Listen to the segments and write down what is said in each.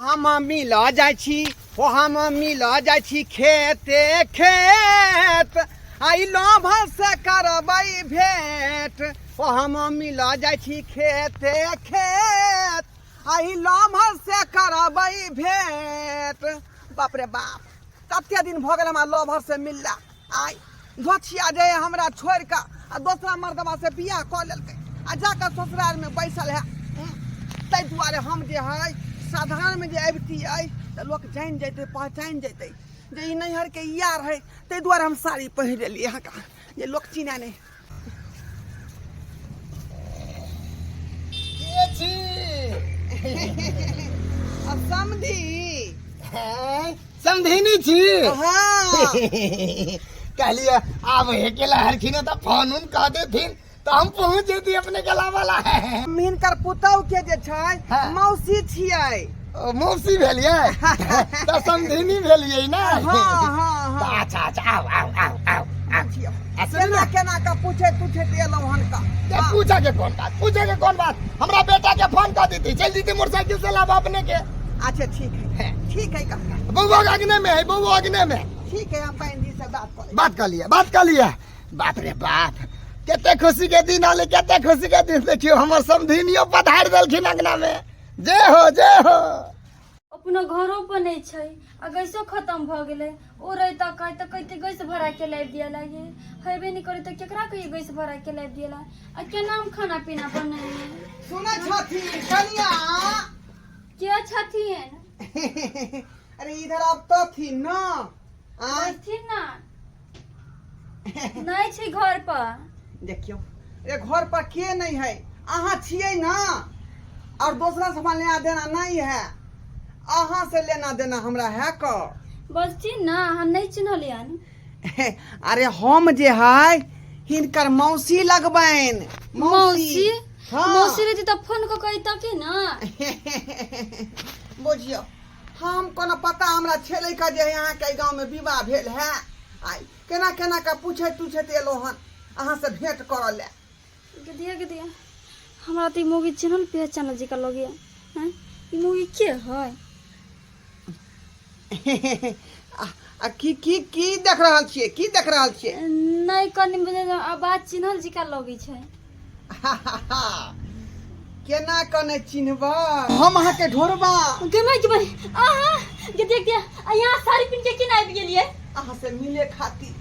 हम मिल जाइ छी ओ हम मिल जाइ छी खेते खेत आई लोभ से करबै भेंट ओ हम मिल जाइ छी खेते खेत आई लोभ से करबै भेंट। बाप रे बाप कते दिन भ गेल हमरा लोभर से मिलला आई धोछिया जे हमरा छोड़ के आ दूसरा मर्दवा से बियाह क लेलकै आ जाकर ससुराल में बैसल है। ताहि दुआरे हम जे है साधारण में जे अबतियै तो लोग जान जैते पहचान जैते जे ई नैहर के यार है। ताहि दुआरे हम साड़ी पहिर लेलियै यहाँ का जे लोग चिन्हे नहीं। समधी समझेनी छी हाँ कहलिए आब अकेला हरखिन तो फोन उन कह देथिन तो हम पहुंच जेती अपने गला वाला है। हिनकर पुतौह के जे छै हाँ। मौसी छियै मौसी भेलिए तो समझेनी भेलिए ना। हाँ हाँ तो हाँ अच्छा अच्छा आओ आओ आओ आओ केना केना का पूछे तुछे एलहुं हन का पूछा के कौन बात पूछे के कौन बात हमरा बेटा के फोन कर देती चल जीती मोटरसाइकिल से लाभ अपने के। अच्छा ठीक है का बउआ अग्ने में है बउआ अग्ने में ठीक है। हम बहन जी से बात कर लिया बाप रे बाप केते खुशी के दिन आले केते खुशी के दिन देखियो हमर समधिनियो पधार देलखिन अंगना में। जय हो अपना घरों पर नहीं छै आ गैसो खत्म भ गेले ओ रही त कहते गैस भरा के लाइब दिया लागे हेबे नहीं करे त केकरा कहिए गैस भरा के लाइब दिया आ केना हम खाना पीना बनाइए। सुनै छथि कनिया के छथिन अरे इधर अब तो थी ना थी ना नहीं छै घर पर देखियो ये घर पर के नहीं है अहाँ छियै ना और दूसरा से लेना देना नहीं है अहाँ से लेना देना हमरा है का बस चिन्ह ना हम नहीं चिन्हलियन। अरे हम जे है हिनकर मौसी लगबैन मौसी हाँ। मौसी रहती त फोन को कही त के ना बुझियो हम कोनो पता हमरा छेलै का जे यहाँ के गांव में विवाह भेल है आई केना केना का पूछे तुछे एलो हन अहाँ से भेंट करऽ ले गदिया हमरा त मोगी चिन्हल पहचान जी का लगिया हैं ई मोगी के है की देख रहल छियै नहीं कनी बुझे आवाज चिन्हल जी का लगी छै केना कने चिन्हबा हम अहाँ के ढोरबा के आहा के देख दिया यहाँ साड़ी पिन के किन आबि गेलिए अहाँ से मिले खातिर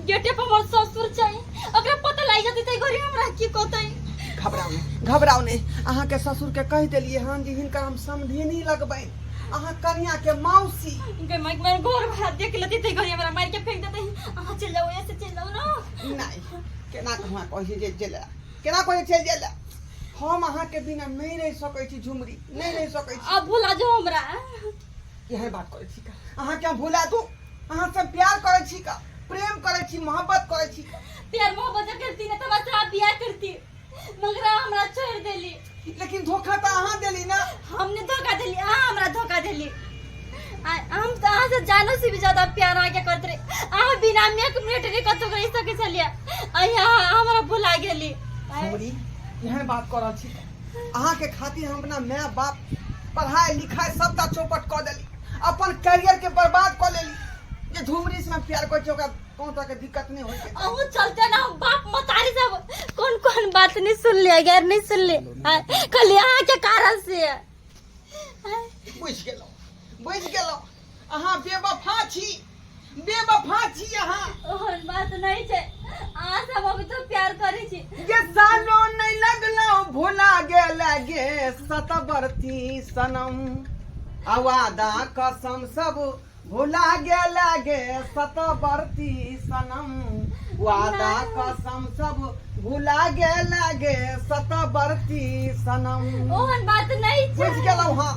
गेटे पर हमर ससुर चाहिए ओकरा पता लाग जतै त घरे हमरा की कहतै। घबराओ नहीं अहाँ के ससुर के कह देलिए हां जी हिनकर हम समधिनी लगबै अहाँ कन्या के मौसी मैं घर भात देख लेती त घरे हमरा मार के फेंक देतै अहाँ चल जाओ ऐसे चल जाओ ना नहीं केना कहवा कहि जे चला केना कहि चल जाला हम अहाँ के बिना नहीं रह सकै छी झुमरी नहीं रह सकै छी अब भुला जाओ हमरा यही बात करै छी का अहाँ क्या भुला दू अहाँ से प्यार करै छी का प्रेम करै छी मोहब्बत करै छी प्यार मोहब्बत करती न त बस आप बियाह करती मगर हमरा छोड़ देली लेकिन धोखा तो अहाँ देली ना हमने धोखा देली अहाँ हमरा धोखा देली हम तो अहाँ से जानो से भी ज्यादा प्यार आके करते रहे अहाँ बिना में एक मिनट नहीं कतो कर सके चलिए अहाँ हमरा भुला गेली झुमरी यही बात करऽ छी अहाँ के खातिर हम अपना माय बाप पढ़ाई लिखाई सबटा चौपट क देली अपन करियर के बर्बाद क लेली जे झुमरी से प्यार कर छी ओकरा कोनो तरह के दिक्कत नहीं होई के अहू चलते ना बाप मतारी सब कौन बात नहीं सुन लिया गैर नहीं सुन ले खाली अहाँ के कारण से बुझ गेलो अहाँ बेवफा छी अहाँ ओहन बात नहीं छै अहाँ सब अभी तो प्यार करै छी ये सालो नहीं लगलो भुला गेला गे सतबरती सनम आवादा कसम सब भुला गेला गे सतबरती सनम वादा कसम सब भुला गेला गे सतबरती सनम ओहन बात नहीं छै बुझ गेलौ हां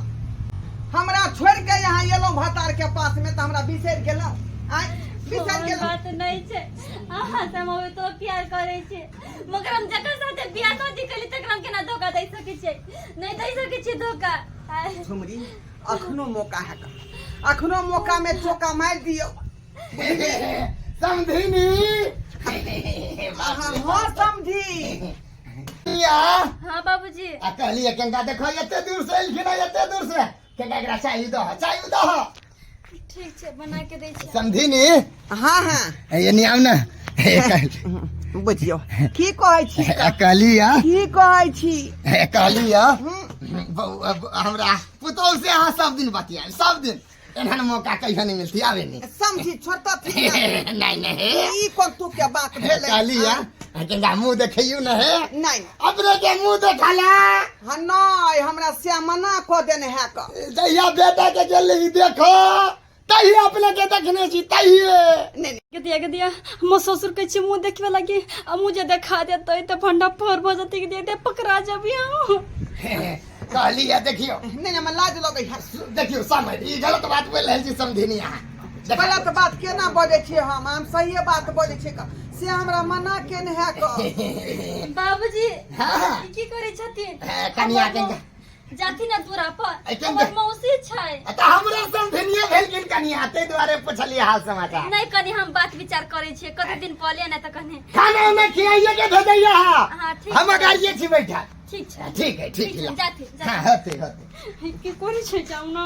हमरा छोड़ के यहाँ एलौ भतार के पास में त हमरा बिसर गेलौ आइ बिसर गेलौ बात नहीं छै अहाँ सब अभी तो प्यार करै छी मगर हम जकर साथे बियाह शादी कली तकरा केना धोखा दे सकै छै नहीं दे सकै छी धोखा झुमरी अखनो मौका है अखनो मौका में चौका मार दियो समधिनी हाँ समझी हाँ बाबूजी कहलिए केंगा देखो एते दूर से एलखिन एते दूर से के एकरा चाही दो ठीक छै बना के दै छी समझिनी हाँ हाँ ये नियम ना बुझियो की कहै छी कहलिया की कहै छी कहलिया हमरा पुतौह से अहाँ सब दिन बतियाए सब दिन एहन मौका कहियो नहीं मिलती आवे नहीं समझी छोड़ता थी नहीं नहीं ई कोन तू के बात भेलै कहलिया केंगा मुंह देखैयो न है नहीं अपने के मुंह देखला हाँ नहीं हमरा से मना क देने है का जहिया बेटा के गेली देखो तही अपने के देखने छी तही नहीं गदिया हमर ससुर के मुंह देखबे लगी आ मुझे देखा देते त भंडा फोर भ जते के दे पकड़ा जबी हम कहलिया देखियो नहीं मैं लाज लगै है देखियो समझ ई गलत बात बोल रहल छी समझिनी अहाँ गलत बात केना बजै छी हम सही बात बजै छी का से हमरा मना केने है का बाबूजी हाँ। की करे छथिन कनिया के जाती ना दूरा पर केंगा? हमर मौसी छै त हमरा समझिनिए भेल किन कनिया ते द्वारे पुछलिए हाल समाचार नहीं कनी हम बात विचार करे छियै कते दिन पहले ना त कने खाना में खियाइए के भेजैया हाँ, ठीक हम है। गाड़िए छी बैठा ठीक छै ठीक है ठीक है जाती हाँ होते की करे छै जाऊ ना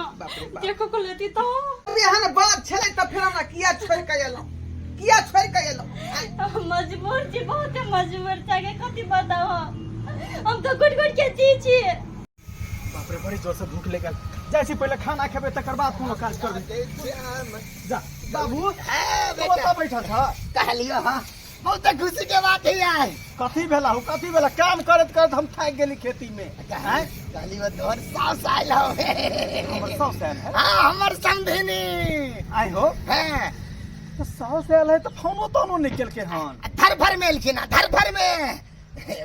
देखो को लेती तो एहन बात छलै त फिर हमरा किया छोड़ के एलौ मजबूर छी बहुत मजबूर छै के कथि बताओ हम तो गुट गुट के जी छी बाप रे बड़ी जोर से भूख लगल जाइ छी पहले खाना खेबे तकर बाद कोनो काज करबे जा बाबू तू ओतऽ बैठल छ कहलियो हां बहुत खुशी के बात है यार कथी भेला काम करत करत हम थाक गेली खेती में हैं कहलियो तोर सास आइल हो हमर साउस आयल है हां हमर समधिनी आई हो हां तो साउस आयल है तो फोनो तोनो निकल के हन धरफर में एलखिन धरफर में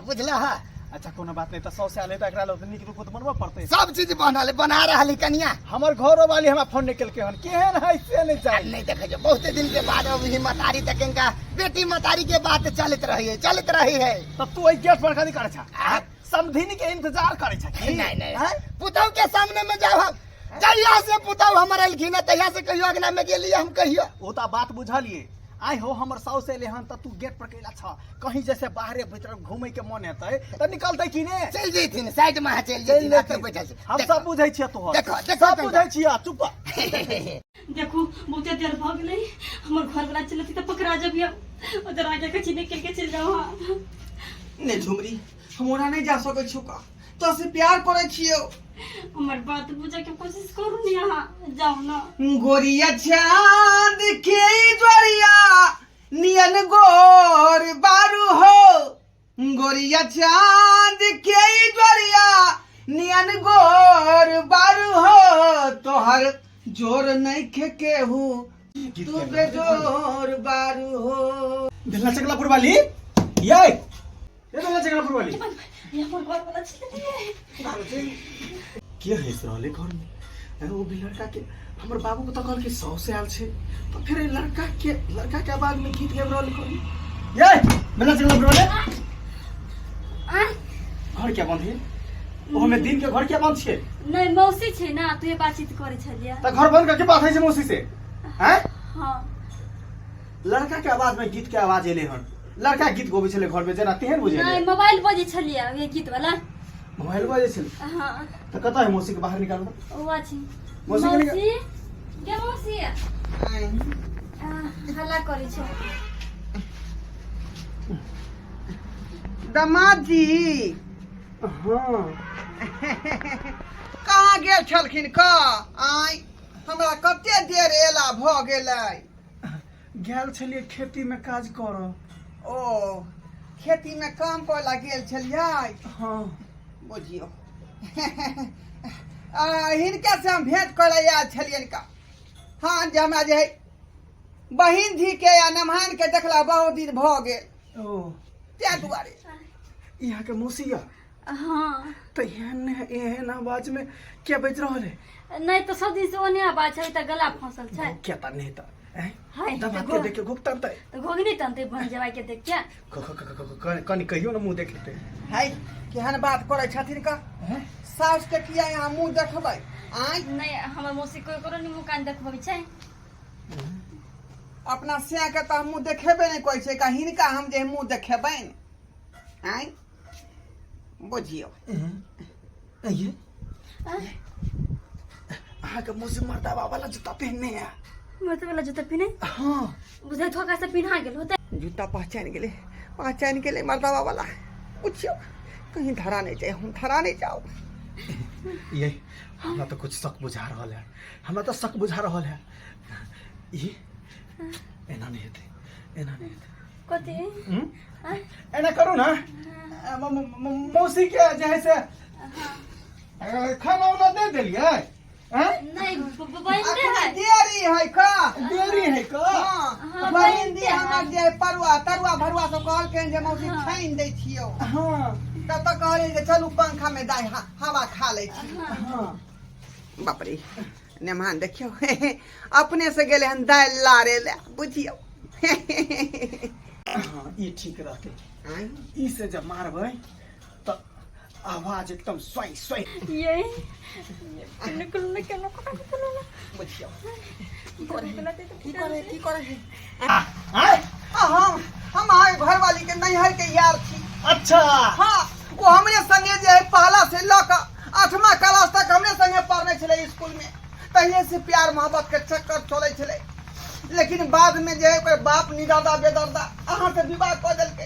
बुझला हा अच्छा कोनो बात नहीं तो साउस आयल है तो एकरा लोग नीक रूप तो बनबा पड़ते सब चीज बनल बना रहली कनिया हमर घरो वाली हमरा फोन निकल के हन केहन है से नहीं जाय नहीं देखे जो बहुत दिन के बाद अभी मतारी तक का बेटी मतारी के बात चलत रही है तो तू ए गेट पर कथी करे छ समधिनी के इंतजार करे छ नहीं पुतौ के सामने में जाओ हम जहिया से पुतौ हमर अलखिन तहिया से कहियो अगना में गेली हम कहियो ओ ता बात बुझलिए आई हो हमर साउस एले हन त तू गेट पर कैला छ कहीं जैसे बाहरे भीतर घूमे के मन हेतै त निकलतै कि ने चल जैथिन साइड में चल जैथिन आके बैठल छै हम सब बुझै छियै तोहर देखो सब बुझै छियै चुप देखो बहुते देर भ गेलै हमर घर वाला चलती त पकड़ा जबिया उधर आगे कछि निकल के चल जाओ ने झुमरी हमरा नहीं जा सकै छु का तो से प्यार करे छियो हमर बात बुझे के कोशिश करू ने यहाँ जाओ ना गोरिया चांद के जोरिया नियन गोर बारू हो गोरिया चांद के जोरिया नियन गोर बारू हो तोहर जोर नहीं खे केहू तू बेजोर बारू हो ढेला चकलापुर वाली ये ढेला चकलापुर वाली ये हमर घर वाला चलती के है इस रहले घर में वो भी लड़का के हमर बाबू को तो कहल के 100 से आल छे तो फिर लड़का के आवाज में गीत गाब रहल कोन ये ढेला चकलापुर वाले घर क्या बंद है वो में दिन के घर क्या बंद छे नहीं मौसी छै ना तू ये बातचीत करे छलिया त घर बंद करके बात है से मौसी से हैं हां लड़का के आवाज में गीत के आवाज एले हन लड़का गीत गोबे छले घर में जना तेहन बुझे नहीं मोबाइल बजे छलिया ये गीत वाला मोबाइल बजे छले हां तो कत है मौसी के बाहर निकाल दो ओ अछि मौसी के निकाल के मौसी हल्ला करे छै दामाद जी हां कहाँ गेल छलखिन का आई हमरा कते देर एला भ गेलै गेल छलिए खेती में काज कर ओ खेती में काम करला गेल छलियै हां बुझियो हिनका से हम भेंट करे आयल छलियन का हाँ जे हमरा जे बहिन धी के या नमहान के देखला बहुत दिन भ गेल ओ तै दुआरे यहाँ के मौसिया हां तो एहन आवाज में क्या बज रहल है नहीं तो सब दिन से ओने आवाज छै त गला फंसल छै क्या ता नहीं ता हाय दबा के देख के घुकता त तो घोगनी तंते बन जवा के देख क्या कनी कहियो ना मुंह देख लेते है केहन बात करे छथिन का सास के किया यहाँ मुंह देखबै आई नहीं हमर मौसी कोई करो नि मुंह कान देखबे छै अपना सिया के तो मुंह देखेबे नहीं कोई छै का हिनका हम जे मुंह देखेबै आई बुझियो ये अहाँ के मुंह से मर्दावा वाला जूता पहनने है। मर्द वाला जूता पहने हाँ बुझे थोका से पिन्हा गेल होते। जूता पहचान गेले मर्दावा वाला। पूछियो कहीं धरा नहीं जाए, हम धरा नहीं जाओ। ये हमरा तो कुछ शक बुझा रहल है, हमरा तो शक बुझा रहल है। ये एना नहीं हेते, एना नहीं हेते। कथी एना करू ना मौसी के जैसे खाना उना दे देलिए। नहीं बहनते है देरी है का देरी है का हाँ, बहिन दी बहनते हमर जे तरुआ भरुआ सब कहल के जे मौसी छाइन दै छियो। हाँ तब तक कहले जे चलू पंखा में दाई हवा खा ले छी। हाँ बाप रे नेमान देखियो अपने से गेले हन दाल लारे ले बुझियो। हाँ ये ठीक रहते। ई से जब मारबै तो आवाज एकदम स्वाई स्वाई। ये निकल निकल बुझियो की करे है। आय हम आए घर वाली के नैहर के यार छी। अच्छा हाँ वो हमरे संगे जे है पहला से लक 8वां क्लास तक हमरे संगे पढ़ने छले स्कूल में। पहले से प्यार मोहब्बत के चक्कर चले छले, लेकिन बाद में जे है ओकर बाप निदादा बेदर्दा अहाँ से विवाह क देलके।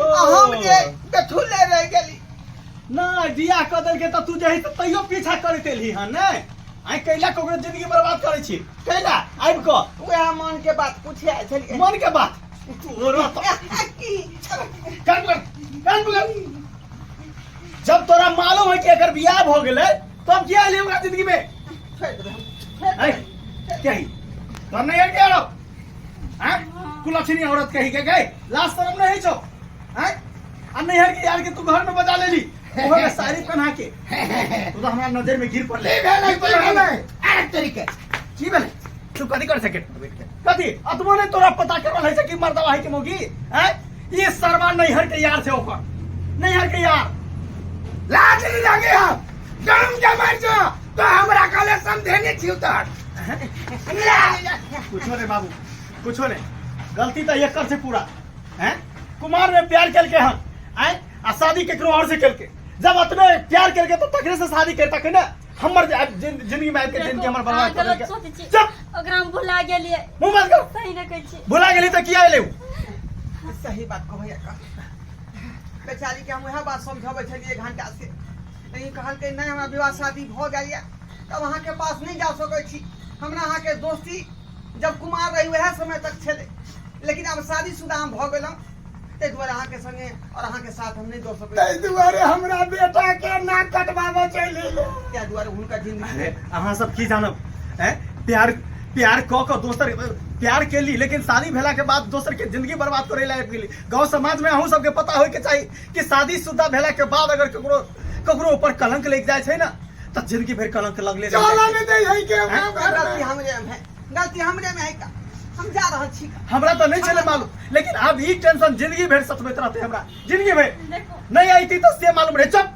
हम जे बेठुले रह गेली। ना दिया कदल के तो तू जे है तो तैयो पीछा करते एलही हन ने। आई कैला कोकरो जिंदगी बर्बाद करे छी कैला आइब को वह मन के बात पूछे आए छलिए। मन के बात तोरा तो कान पकड़। जब तोरा मालूम है कि अगर बियाह हो गेले तब क्या ले होगा जिंदगी में। आई क्या ही तो नहीं है क्या रो हैं कुलछनी औरत कही के गए लास्ट शर्म नहीं छो हैं अब नहीं है कि यार के तू घर में बजा ले ली वो के साड़ी पहना के तू तो हमारा नजर में गिर पड़ले। अरे तरीके की भेले तू कथी कर सके कथी अतमो ने तोरा पता करल है कि मर्दवा है के मोगी हैं ये सरवा नैहर के यार से ओकर नैहर के यार लाज नहीं लगे हम गरम के मार जो तो हमरा काले समझे नहीं छी उतर। कुछो नहीं बाबू कुछो नहीं गलती तो एक कर से पूरा हैं कुमार में प्यार करके हम आए आ शादी केकरो और से करके जब अतने प्यार करके तो तकरे से शादी करता के ना हमर जिंदगी में आके जिंदगी हमर बर्बाद कर के चुप ओकरा हम भुला गेलिए। मुंह बंद कर सही न कहै छी भुला गेली तो किया ले सही बात कहो या का बेचारी के हम वह बात समझावे छलिए घंटा से। नहीं कहल के नहीं हमरा विवाह शादी भ गया तब अहाँ के पास नहीं जा सकै छी। हमरा अहाँ के दोस्ती जब कुमार रही वह समय तक छले, लेकिन अब शादीशुदा हम भ गेलहुँ ते दुआरे अहाँ के संगे और अहाँ के साथ हम नहीं दो सकै। तै दुआरे हमरा बेटा के नाक कटवावे चली ले त्या दुआरे हुनका जिंदगी में अहाँ सब की जानब हैं प्यार प्यार क दोसर प्यार के ली लेकिन शादी भेला के बाद दोसर के जिंदगी बर्बाद करे ला गेली। गांव समाज में अहूँ सबके पता होय के चाहिए कि शादीशुदा भेला के बाद अगर ककरो ऊपर कलंक लग जाए छै ना तो जिंदगी भर कलंक लगले चला में दे है के गलती हमरे में है का हम जा रहल छी। हमरा तो नहीं चले मालूम लेकिन अब ई टेंशन जिंदगी भर सतबैत रहते हमरा जिंदगी भर देखो नहीं आई थी तो से मालूम रहे चुप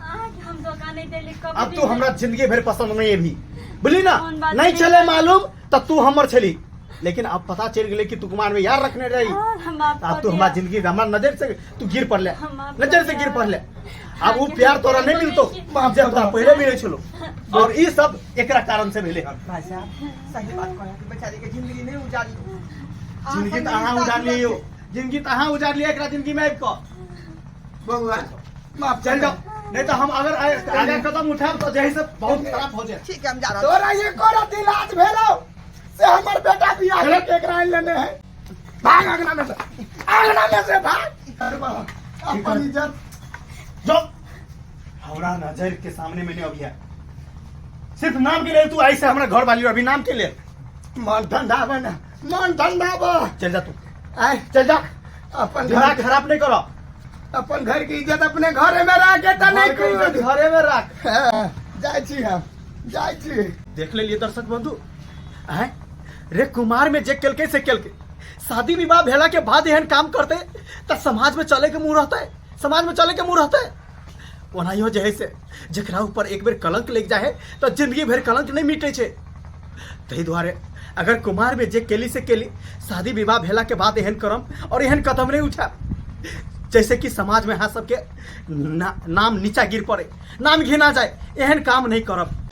हम धोखा नहीं देली कब अब तू हमरा जिंदगी भर पसंद नहीं है भी बोली ना कौन बात नहीं नहीं चले है। मालूम तब तू हमर छली लेकिन अब पता चल गेले कि तू कुमार में यार रखने रही हम आप अब तू हमारा जिंदगी हमारा नजर से तू गिर पड़ले हम आप नजर से गिर पड़ले अब वो आगे प्यार तोरा तो नहीं मिलतो बोले जब तोरा पहले मिले छलो और ई सब एकरा कारण से मिले भाई साहब सही बात कहे कि बेचारी के जिंदगी नहीं उजाड़ी। जिंदगी तो अहाँ उजाड़ लियो जिंदगी तो अहाँ उजाड़ लिया एकरा जिंदगी में आबि क बबुआ माफ चल कर जाओ नहीं तो हम अगर आगे कदम उठाब तो जही से बहुत खराब हो जाए। ठीक है हम जा रहे तोरा ये कोरा इलाज भेलो से हमर बेटा बियाह चलो। के एकरा लेने है भाग अंगना में से भाग अपन इज्जत जो हमरा नजर के सामने मैंने अभी है सिर्फ नाम के लिए तू ऐसे हमारा घर वाली अभी नाम के लिए मन ठंडा बना मन ठंडा बा चल जा तू आय चल जा अपन दिमाग घर खराब नहीं करो अपन घर की इज्जत अपने घरे में रह के त नहीं कोई घरे में रख जाय छी हम जाय छी देख ले लिए दर्शक बंधु हैं रे कुमार में जे केलके से केलके शादी विवाह भेला के बाद एहन काम करते तो समाज में चले के मुंह रहता है समाज में चले के मुंह रहता है ओनाहियो जे है से जकरा ऊपर एक बेर कलंक लग जाए तो जिंदगी भर कलंक नहीं मिटे छे तही द्वारे अगर कुमार में जे केली से केली शादी विवाह भेला के बाद एहन करम और एहन कदम नहीं उठा जैसे कि समाज में हाँ सबके नाम नीचा गिर पड़े नाम घिना जाए एहन काम नहीं करब।